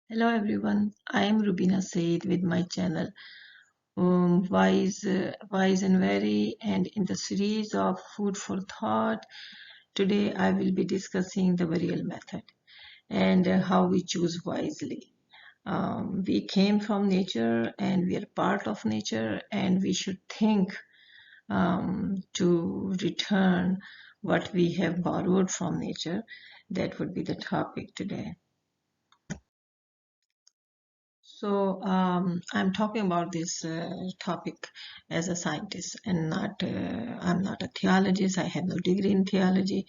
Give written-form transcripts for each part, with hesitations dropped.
Hello everyone, I am Rubina Said with my channel Wise and Very, and in the series of Food for Thought, today I will be discussing the burial method and how we choose wisely. We came from nature and we are part of nature, and we should think to return what we have borrowed from nature. That would be the topic today. So I'm talking about this topic as a scientist, and not I'm not a theologist. I have no degree in theology.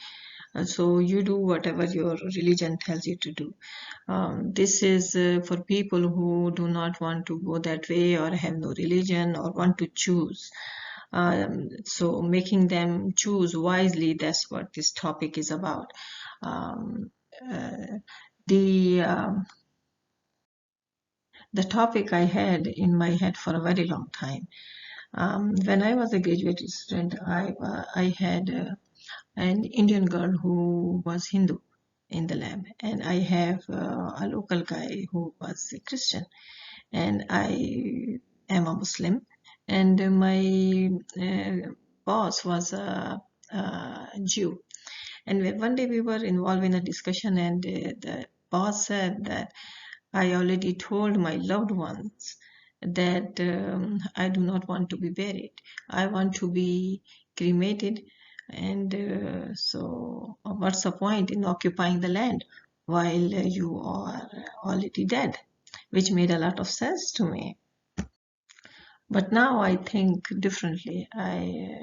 So you do whatever your religion tells you to do. This is for people who do not want to go that way, or have no religion, or want to choose. So making them choose wisely, that's what this topic is about. Um, uh, the the topic I had in my head for a very long time. When I was a graduate student, I had an Indian girl who was Hindu in the lab, and I have a local guy who was a Christian, and I am a Muslim, and my boss was a Jew. And one day we were involved in a discussion, and the boss said that I already told my loved ones that I do not want to be buried. I want to be cremated. And so, what's the point in occupying the land while you are already dead? Which made a lot of sense to me. But now I think differently. I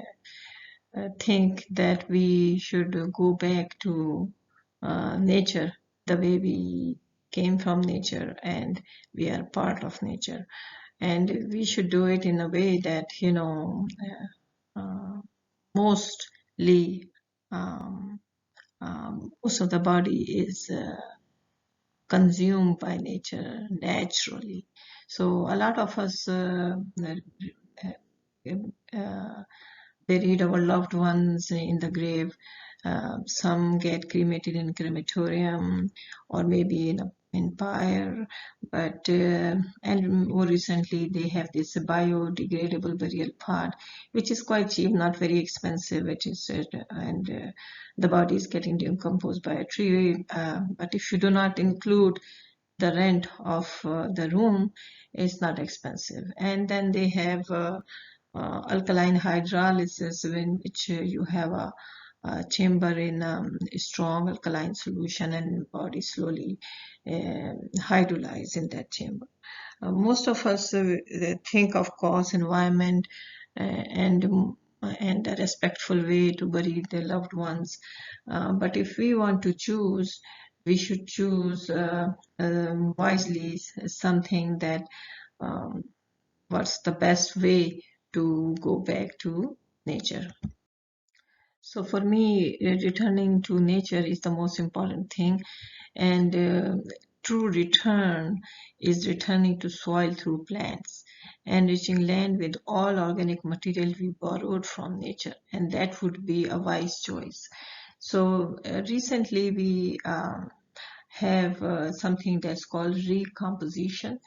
think that we should go back to nature, the way we came from nature, and we are part of nature. And we should do it in a way that, mostly most of the body is consumed by nature naturally. So a lot of us buried our loved ones in the grave. Some get cremated in crematorium, or maybe in pyre, but and more recently they have this biodegradable burial part, which is quite cheap, not very expensive. It is, and the body is getting decomposed by a tree. But if you do not include the rent of the room, it's not expensive. And then they have alkaline hydrolysis, in which you have a chamber in strong alkaline solution, and body slowly hydrolyze in that chamber. Most of us think of course environment and a respectful way to bury the loved ones. But if we want to choose, we should choose wisely something that um, what's the best way to go back to nature. So for me, returning to nature is the most important thing, and true return is returning to soil through plants, enriching land with all organic material we borrowed from nature, and that would be a wise choice. So recently we have something that's called recomposition,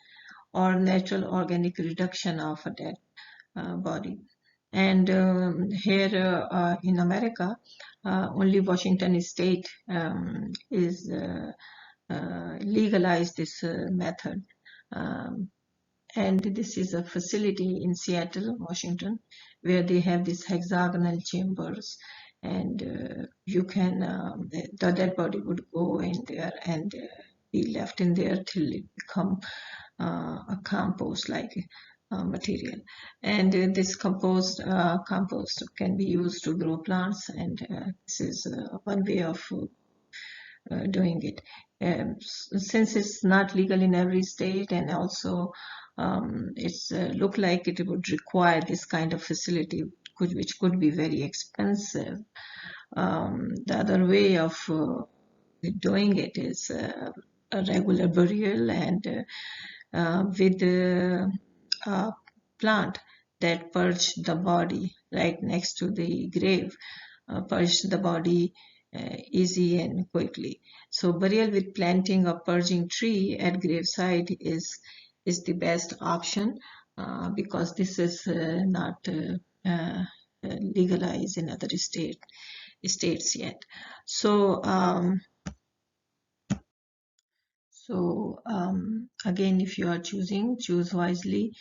or natural organic reduction of a dead body. And here in America, only Washington state is legalized this method. Um, and this is a facility in Seattle, Washington, where they have these hexagonal chambers, and you can the dead body would go in there and be left in there till it become a compost like material. And this compost can be used to grow plants, and this is one way of doing it. Since it's not legal in every state, and also it's look like it would require this kind of facility, which could be very expensive. The other way of doing it is a regular burial, and with a plant that purge the body right next to the grave, purge the body easy and quickly. So burial with planting or purging tree at graveside is the best option because this is not legalized in other states yet. So again, if you are choose wisely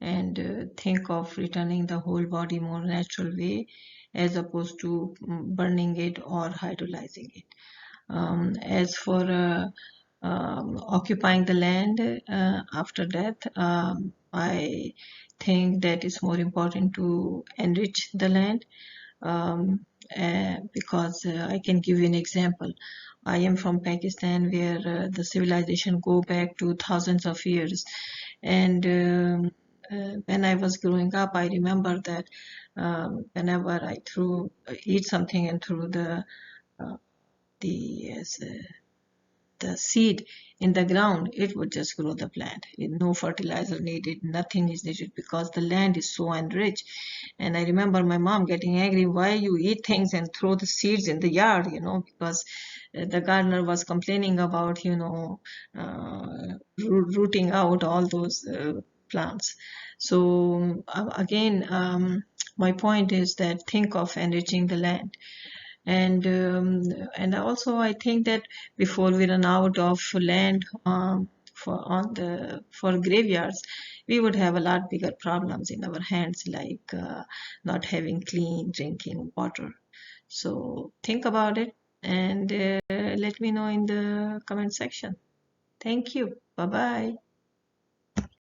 and think of returning the whole body more natural way as opposed to burning it or hydrolyzing it. As for occupying the land after death, I think that it's more important to enrich the land because I can give you an example. I am from Pakistan where the civilization go back to thousands of years, and when I was growing up, I remember that whenever I eat something and threw uh, the seed in the ground, it would just grow the plant. No fertilizer needed, nothing is needed because the land is so enriched. And I remember my mom getting angry, why you eat things and throw the seeds in the yard, because the gardener was complaining about, rooting out all those plants. So again, my point is that think of enriching the land. And also I think that before we run out of land for graveyards, we would have a lot bigger problems in our hands, like not having clean drinking water. So think about it and let me know in the comment section. Thank you. Bye bye.